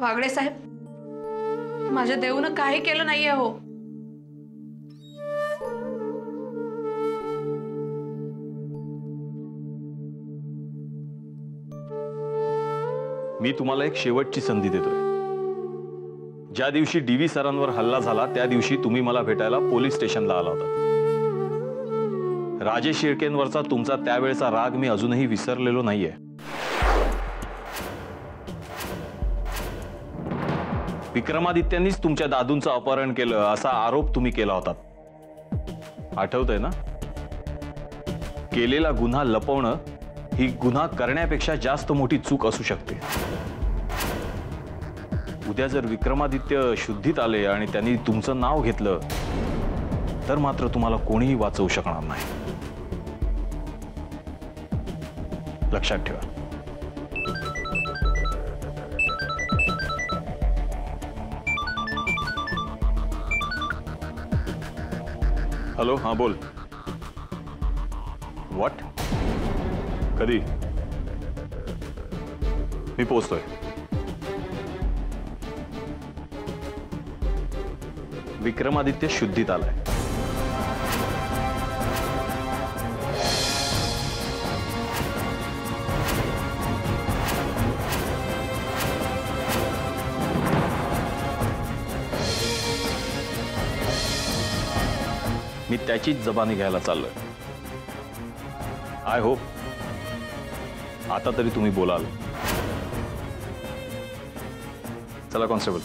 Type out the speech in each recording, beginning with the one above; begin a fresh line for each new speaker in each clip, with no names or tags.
वागळे साहेब, माझ्या देऊनं काही केलं नाहीये हो.
मी तुम्हाला एक शेवटची संधी देतोय. ज्या दिवशी डीव्ही सरांवर हल्ला झाला त्या दिवशी तुम्ही मला भेटायला पोलीस स्टेशनला आला होता. राजेश शिर्केंवरचा तुमचा त्यावेळचा राग मी अजूनही विसरलेलो नाहीये. विक्रमादित्यांनीच तुमच्या दादूंचं अपहरण केलं असा आरोप तुम्ही केला होता. आठवतंय ना? केलेला गुन्हा लपवणं ही गुन्हा करण्यापेक्षा जास्त मोठी चूक असू शकते. उद्या जर विक्रमादित्य शुद्धीत आले आणि त्यांनी तुमचं नाव घेतलं तर मात्र तुम्हाला कोणीही वाचवू शकणार नाही. लक्षात ठेवा. हॅलो, हां बोल. व्हॉट? कधी? मी पोहोचतोय. विक्रमादित्य शुद्धीत आलाय. मी त्याचीच जबानी घ्यायला चाललोय. आय होप आता तरी तुम्ही बोलाल. चला कॉन्स्टेबल.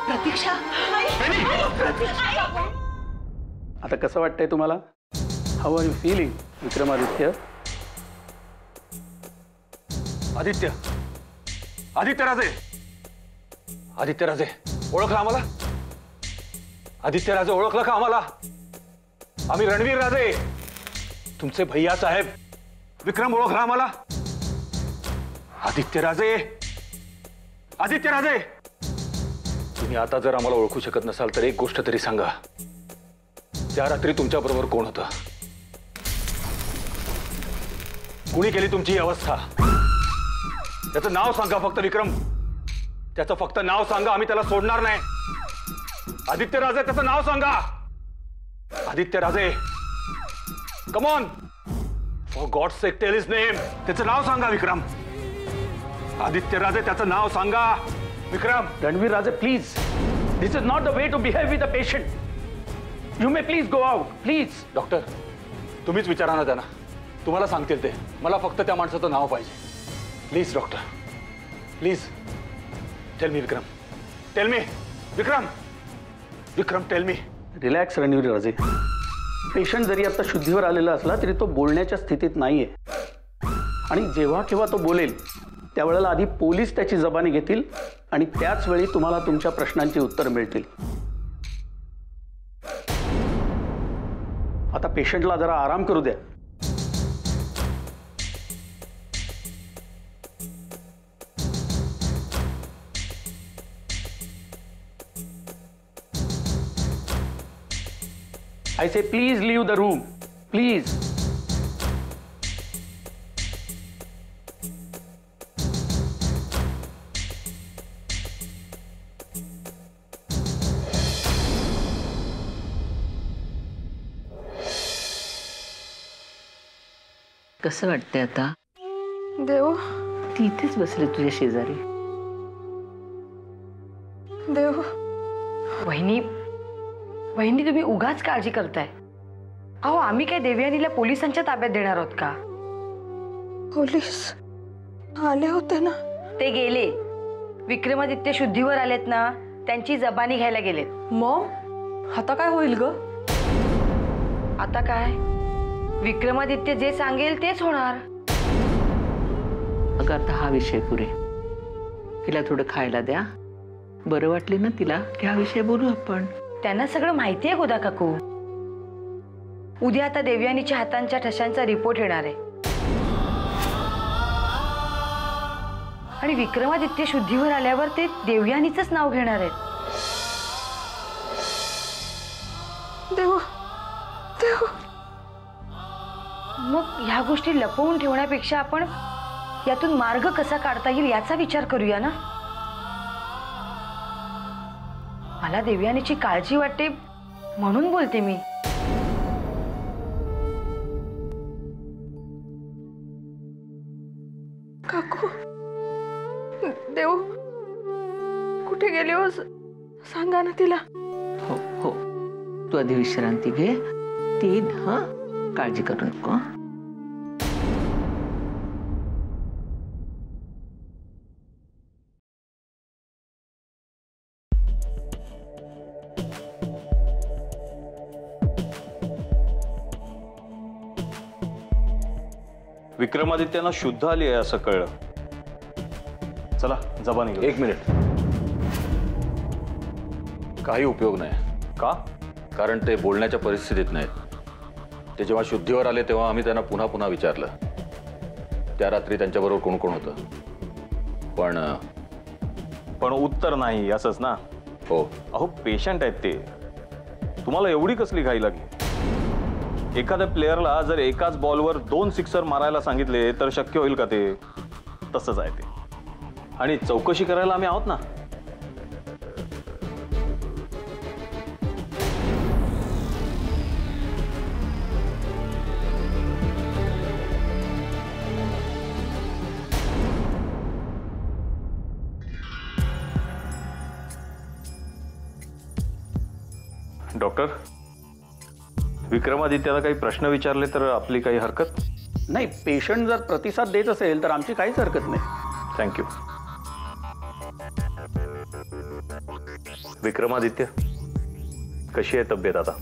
प्रतीक्षा,
आता कसं वाटतंय तुम्हाला? How are you feeling Vikramaditya?
Aditya, Aditya राजे, आदित्य राजे ओळखला आम्हाला? आदित्य राजे ओळखलं का आम्हाला? आम्ही रणवीर राजे, तुमचे भैया साहेब. विक्रम ओळखला आम्हाला? आदित्य राजे, आदित्य राजे, तुम्ही आता जर आम्हाला ओळखू शकत नसाल तर एक गोष्ट तरी सांगा. त्या रात्री तुमच्या बरोबर कोण होतं? कुणी केली तुमची ही अवस्था? त्याचं नाव सांगा फक्त. विक्रम, त्याचं फक्त नाव सांगा. आम्ही त्याला सोडणार नाही. आदित्य राजे, त्याचं नाव सांगा. Aditya Raje, come on, for God sake tell his name. त्याचं नाव सांगा विक्रम. आदित्य राजे, त्याचं नाव सांगा. Vikram.
Ranveer Raje, please, this is not the way to behave with a patient. You may please go out, please.
Doctor, तुम्हीच विचारा ना त्यांना. तुम्हाला सांगतील ते. मला फक्त त्या माणसाचं नाव पाहिजे. Please doctor, please tell me. Vikram, tell me. Vikram, Vikram, tell me.
Relax Ranveer राजे. पेशंट जरी आता शुद्धीवर आलेला असला तरी तो बोलण्याच्या स्थितीत नाहीये. आणि जेव्हा केव्हा तो बोलेल त्यावेळेला आधी पोलीस त्याची जबानी घेतील आणि त्याच वेळी तुम्हाला तुमच्या प्रश्नांची उत्तर मिळतील. आता पेशंटला जरा आराम करू द्या. I say please leave the room. Please.
कसं वाटतंय आता?
देव,
ती इथेच बसले तुझ्या शेजारी.
देव.
वहिनी, वहिनी तुम्ही उगाच काळजी करताय. अहो, आम्ही काय देवयानीला पोलिसांच्या ताब्यात देणार आहोत का?
पोलीस आले होते ना?
ते गेले. विक्रमादित्य शुद्धीवर आलेत ना, त्यांची जबानी घ्यायला गेलेत.
मग आता काय होईल ग?
आता काय, विक्रमादित्य जे सांगेल तेच होणार.
अगं आता हा विषय पुरे. तिला थोडं खायला द्या. बरं वाटले ना तिला की हा विषय बोलू आपण.
त्यांना सगळं माहिती आहे गोदा काकू. उद्या आता देवयानीच्या हातांच्या ठशांचा रिपोर्ट येणार आहे आणि विक्रमादित्य शुद्धीवर आल्यावर ते देवयानीचंच नाव घेणार आहेत.
देव देव
मग ह्या गोष्टी लपवून ठेवण्यापेक्षा आपण यातून मार्ग कसा काढता येईल याचा विचार करूया ना. मला देवयानीची काळजी वाटते म्हणून बोलते मी.
काकू देव कुठे गेले हो? सांगा ना तिला.
हो हो, तू आधी विश्रांती घे. 3 हा, काळजी करू नको. हं?
विक्रमादित्यांना शुद्ध आली आहे असं कळलं. चला जबानी घेऊ.
1 मिनिट. काही उपयोग नाही.
का?
कारण ते बोलण्याच्या परिस्थितीत नाहीत. ते जेव्हा शुद्धीवर आले तेव्हा आम्ही त्यांना पुन्हा पुन्हा विचारलं. त्या रात्री त्यांच्याबरोबर कोण कोण होतं,
पण उत्तर नाही असंच ना.
हो,
अहो पेशंट आहेत ते. तुम्हाला एवढी कसली घाई लागली? एखाद्या प्लेयरला जर एकाच बॉलवर 2 सिक्सर मारायला सांगितले तर शक्य होईल का ते? तसंच आहे ते. आणि चौकशी करायला आम्ही आहोत ना. डॉक्टर, विक्रमादित्याला काही प्रश्न विचारले तर आपली काही हरकत
नाही. पेशंट जर प्रतिसाद देत असेल तर आमची काहीच हरकत नाही.
थँक्यू. विक्रमादित्य, कशी आहे तब्येत आता?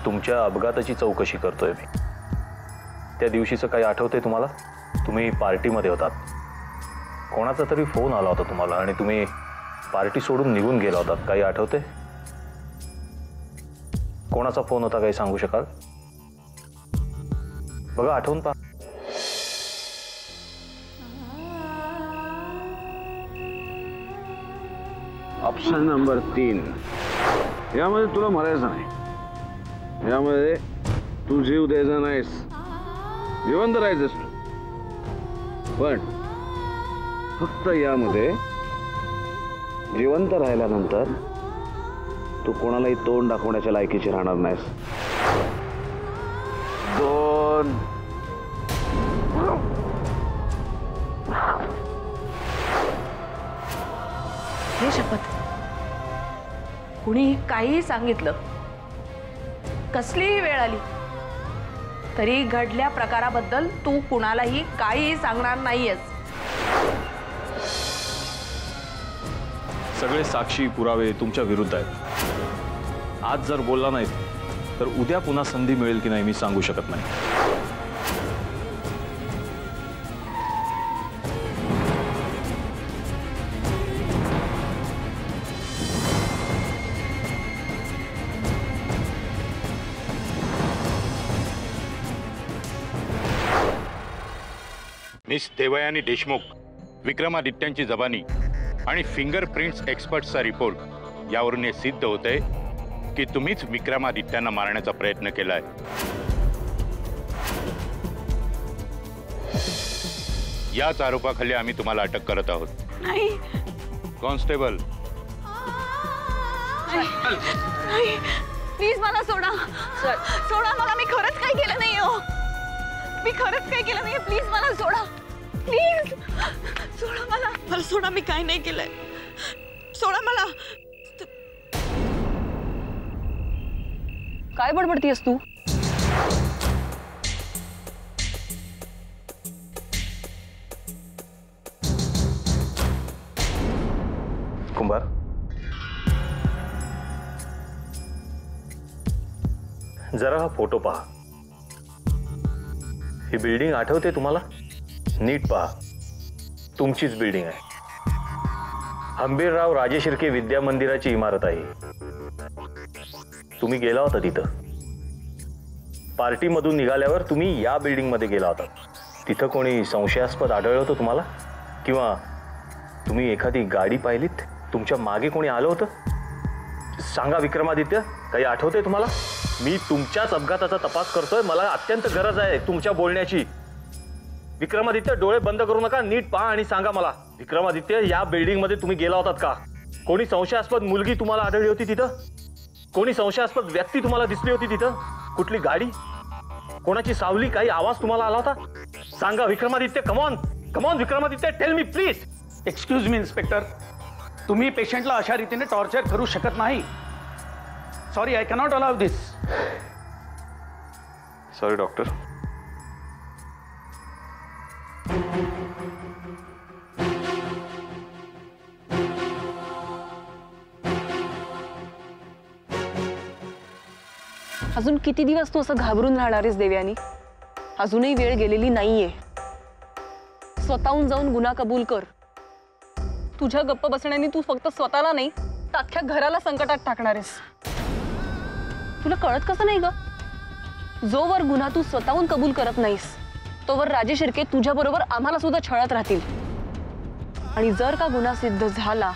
तुमच्या अपघाताची चौकशी करतोय मी. त्या दिवशीचं काही आठवतंय तुम्हाला? तुम्ही पार्टीमध्ये होतात. कोणाचा तरी फोन आला होता तुम्हाला आणि तुम्ही पार्टी सोडून निघून गेला होतात. काही आठवतंय? कोणाचा फोन होता, काही सांगू शकाल? बघा आठवून पहा.
Option number 3. यामध्ये तुला मरायचं नाही. यामध्ये तू जीव द्यायचा नाहीस, जिवंत राहायचंस तू. पण फक्त यामध्ये जिवंत राहिल्यानंतर तू कोणालाही तोंड दाखवण्याच्या लायकीची राहणार नाहीस. 2.
हे शपथ, कुणीही काहीही सांगितलं, कसलीही वेळ आली तरी घडल्या प्रकाराबद्दल तू कुणालाही काहीही सांगणार नाहीयेस.
सगळे साक्षी पुरावे तुमच्या विरुद्ध आहेत. आज जर बोलला नाहीत तर उद्या पुन्हा संधी मिळेल की नाही मी सांगू शकत नाही.
मिस देवयानी देशमुख, विक्रमादित्यांची जबानी आणि फिंगरप्रिंट्स एक्सपर्टचा रिपोर्ट यावरून हे सिद्ध होतंय की तुम्हीच विक्रमादित्यांना मारण्याचा प्रयत्न केलाय. याच आरोपाखाली आम्ही तुम्हाला अटक करत आहोत.
नाही
कॉन्स्टेबल,
नाही, प्लीज मला सोडा. सोडा मला. मी खरंच काही केलं नाही हो. मी खरंच काही केलं नाही. प्लीज मला सोडा. प्लीज सोडा मला. मला सोडा. मी काही नाही केलंय. सोडा मला.
काय बडबडतीयस तू?
कुंभार, जरा हा फोटो पहा. ही बिल्डिंग आठवते तुम्हाला? नीट पहा, तुमचीच बिल्डिंग आहे. हंबीरराव राजे शिर्के विद्या मंदिराची इमारत आहे. तुम्ही गेला होता तिथं. पार्टीमधून निघाल्यावर तुम्ही या बिल्डिंग मध्ये गेला होता. तिथं कोणी संशयास्पद आढळलं होतं तुम्हाला? किंवा तुम्ही एखादी गाडी पाहिलीत? तुमच्या मागे कोणी आलं होतं? सांगा विक्रमादित्य, काही आठवतंय तुम्हाला? मी तुमच्याच अपघाताचा तपास करतोय. मला अत्यंत गरज आहे तुमच्या बोलण्याची. विक्रमादित्य, डोळे बंद करू नका, नीट पहा आणि सांगा मला. विक्रमादित्य, या बिल्डिंग मध्ये तुम्ही गेला होतात का? कोणी संशयास्पद मुलगी तुम्हाला आढळली होती तिथं? कोणी संशयास्पद व्यक्ती तुम्हाला दिसली होती तिथं? कुठली गाडी? कोणाची सावली? काही आवाज तुम्हाला आला होता? सांगा Vikramaditya. Come on come on Vikramaditya, tell me please.
Excuse me inspector, तुम्ही पेशंटला अशा रीतीने टॉर्चर करू शकत नाही. Sorry, I cannot allow this.
Sorry doctor.
अजून किती दिवस तू असं घाबरून राहणार आहेस देवयानी? अजूनही वेळ गेलेली नाहीये. स्वतःहून जाऊन गुन्हा कबूल कर. तुझ्या गप्प बसण्याने तू फक्त स्वतःला नाही तर अख्ख्या घराला संकटात टाकणार आहेस. तुला कळत कसं नाही ग? जोवर गुन्हा तू स्वतःहून कबूल करत नाहीस तोवर राजे शिर्के तुझ्या बरोबर आम्हाला सुद्धा छळत राहतील. आणि जर का गुन्हा सिद्ध झाला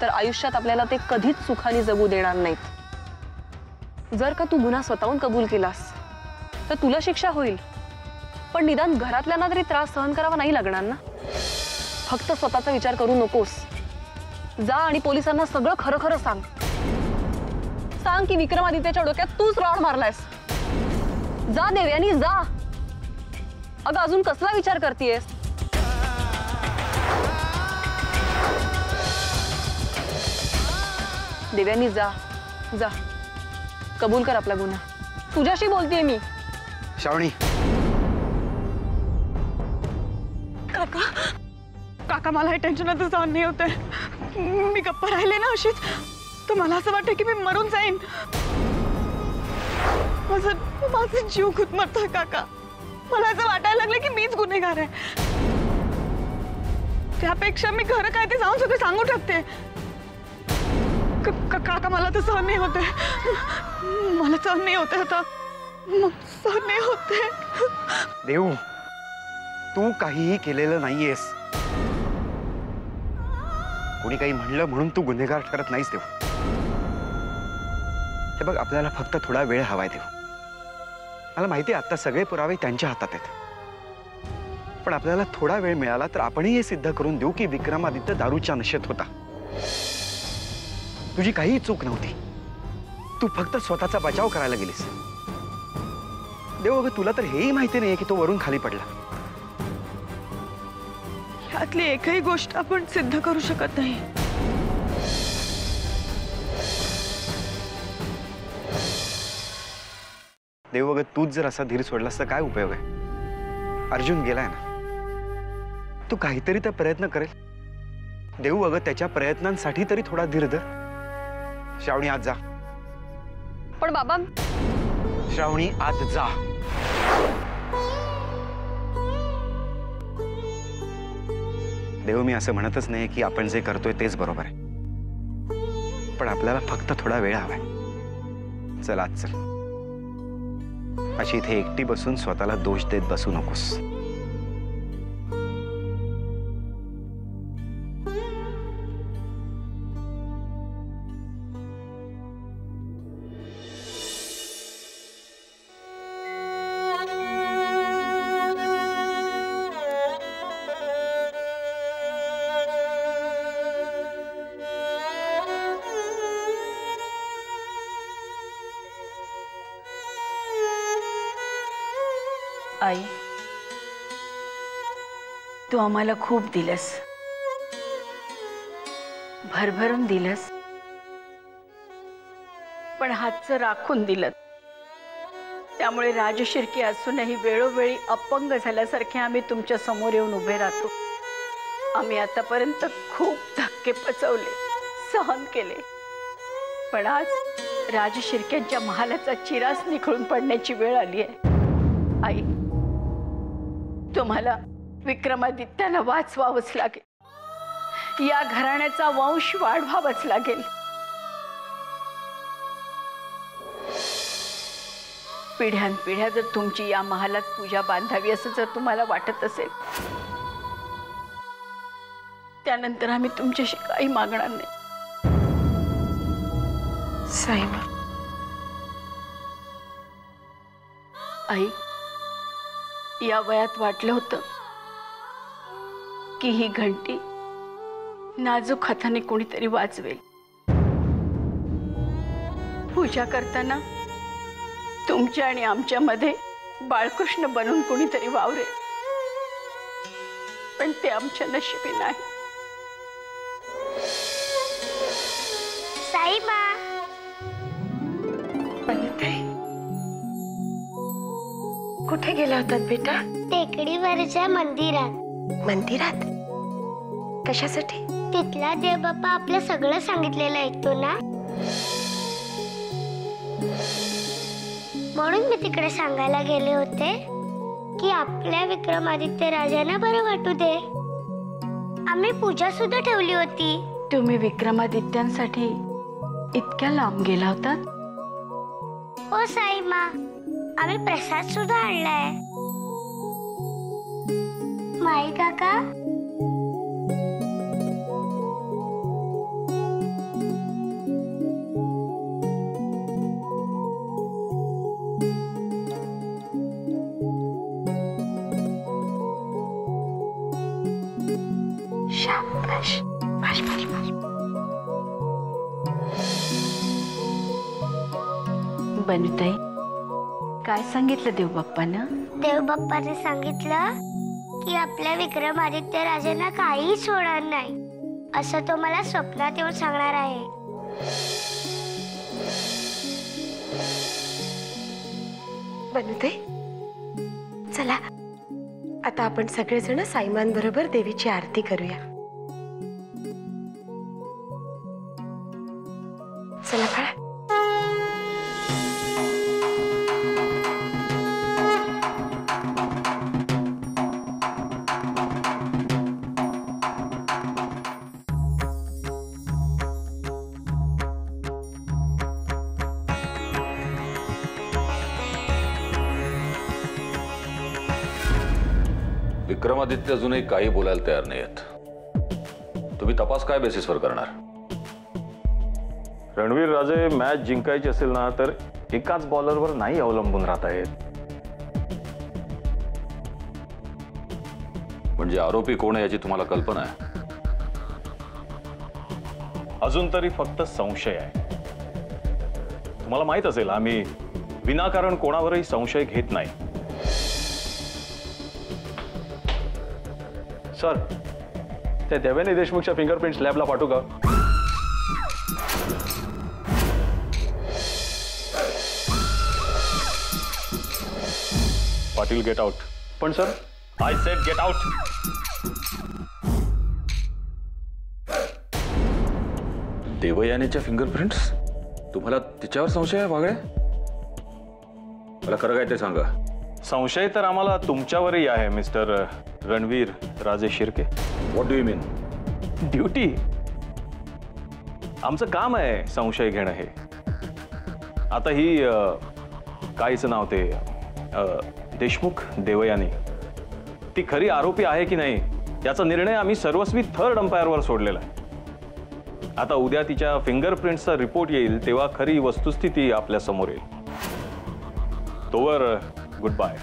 तर आयुष्यात आपल्याला ते कधीच सुखाने जगू देणार नाहीत. जर का तू गुन्हा स्वतःहून कबूल केलास तर तुला शिक्षा होईल, पण निदान घरातल्यांना तरी त्रास सहन करावा नाही लागणार ना. फक्त स्वतःचा विचार करू नकोस. जा आणि पोलिसांना सगळं खरं खरं सांग. सांग की विक्रमादित्यच्या डोक्यात तूच रॉड मारलायस. जा देवयानी, जा. अगं अजून कसला विचार करतेयस? देवयानी, जा जा, कबूल कर आपला गुन्हा. तुझ्याशी बोलतेय मी.
श्रावणी.
काका, काका, मला हे टेन्शनच सहन नाही होत आहे. मी गप्प राहिले ना अशीच तर मला असं वाटतं की मी मरून जाईन. माझा जीव गुदमरतोय काका. मला असं वाटायला लागलं की मीच गुन्हेगार आहे. त्यापेक्षा मी खरं काय ते जाऊन सगळं सांगू टाकते. काका, मला तर सहन नाही होते. मला सहन नाही होते आता. सहन नाही होते.
देव, तू काहीही केलेलं नाहीयेस. कोणी काही म्हणलं म्हणून तू गुन्हेगार ठरत नाहीस देव. हे बघ, आपल्याला फक्त थोडा वेळ हवाय देव. मला माहिती आहे आता सगळे पुरावे त्यांच्या हातात आहेत, पण आपल्याला थोडा वेळ मिळाला तर आपणही हे सिद्ध करून देऊ की विक्रमादित्य दारूच्या नशेत होता. तुझी काहीही चूक नव्हती. तू फक्त स्वतःचा बचाव करायला गेलीस. देव, अगं तुला तर हेही माहिती नाहीये की तो वरून खाली पडला.
यातली एकही गोष्ट आपण सिद्ध करू शकत नाही.
देव, अगं तूच जर असा धीर सोडलास तर काय उपयोग आहे? अर्जुन गेलाय ना. तू काहीतरी तर प्रयत्न करेल. देव, अगं त्याच्या प्रयत्नांसाठी तरी थोडा धीर धर. श्रावणी, आज जा.
पण बाबा.
श्रावणी, आज जा. देव, मी असं म्हणतच नाही की आपण जे करतोय तेच बरोबर आहे, पण आपल्याला फक्त थोडा वेळ हवाय. चल आज चल. अशी इथे एकटी बसून स्वतःला दोष देत बसू नकोस.
आई, तू आम्हाला खूप दिलंस, भरभरून दिलंस, पण हातचं राखून दिलं. त्यामुळे राज शिर्के असूनही वेळोवेळी अपंग झाल्यासारखे आम्ही तुमच्या समोर येऊन उभे राहतो. आम्ही आतापर्यंत खूप धक्के पचवले, सहन केले, पण आज राज शिर्केंच्या महालाचा चिराच निखळून पडण्याची वेळ आली आहे. आई, तुम्हाला विक्रमादित्याला वाचवावंच लागेल. या घराण्याचा वंश वाढवावाच लागेल. पिढ्यानपिढ्या जर तुमची या महालात पूजा बांधावी असं जर तुम्हाला वाटत असेल, त्यानंतर आम्ही तुमच्याशी काही मागणार नाही.
साईबा,
आई, या वयात वाटलं होतं की ही घंटी नाजूक हाताने कोणीतरी वाजवेल. पूजा करताना तुमच्या आणि आमच्यामध्ये बाळकृष्ण बनून कोणीतरी वावरेल, पण ते आमच्या नशिबी नाही.
साईबा,
कुठे गेला होतात बेटा?
टेकडीवरच्या मंदिरात.
मंदिरात? कशासाठी?
तिथला देवबाप्पा आपलं सगळं सांगितलेलं ऐकतो ना, म्हणून मी तिकडे सांगायला गेले होते की आपल्या विक्रमादित्य राजांना बरं वाटू दे. आम्ही पूजा सुद्धा ठेवली होती.
तुम्ही विक्रमादित्यांसाठी इतक्या लांब गेला होतात?
हो साईमा, आम्ही प्रसाद सुद्धा आणलाय. माई काका,
शाबाश. Bash, bash, bash.
बनुताई, काय सांगितलं देवबाप्पानं?
देवबाप्पाने सांगितलं की आपल्या विक्रमादित्य राजांना काहीच होणार नाही असं तो मला स्वप्नात येऊन सांगणार आहे.
बनुताई, चला आता आपण सगळेजण साईमान बरोबर देवीची आरती करूया. चला बाळा.
विक्रमादित्य अजूनही काही बोलायला तयार नाही आहेत. तुम्ही तपास काय बेसिसवर करणार? रणवीर राजे मॅच जिंकायची असेल ना तर एकाच बॉलरवर नाही अवलंबून राहत आहेत. म्हणजे आरोपी कोण आहे याची तुम्हाला कल्पना आहे? अजून तरी फक्त संशय आहे. तुम्हाला माहित असेल आम्ही विनाकारण कोणावरही संशय घेत नाही. सर, त्या देवयानी देशमुखच्या फिंगरप्रिंट्स लॅबला पाठवू का? Patil, get out. पण sir, I said get out. देवयानीच्या फिंगरप्रिंट्स? तुम्हाला तिच्यावर संशय आहे वागळे? मला खरं काय ते सांगा. संशय तर आम्हाला तुमच्यावरही आहे मिस्टर रणवीर राजे Shirke. What do you mean? Duty. आमचं काम आहे संशय घेणं हे. आता ही काहीचं नाव ते देशमुख देवयानी, ती खरी आरोपी आहे की नाही याचा निर्णय आम्ही सर्वस्वी थर्ड अंपायरवर सोडलेला आहे. आता उद्या तिच्या फिंगरप्रिंट्सचा रिपोर्ट येईल तेव्हा खरी वस्तुस्थिती आपल्या समोर येईल. तोवर गुड बाय.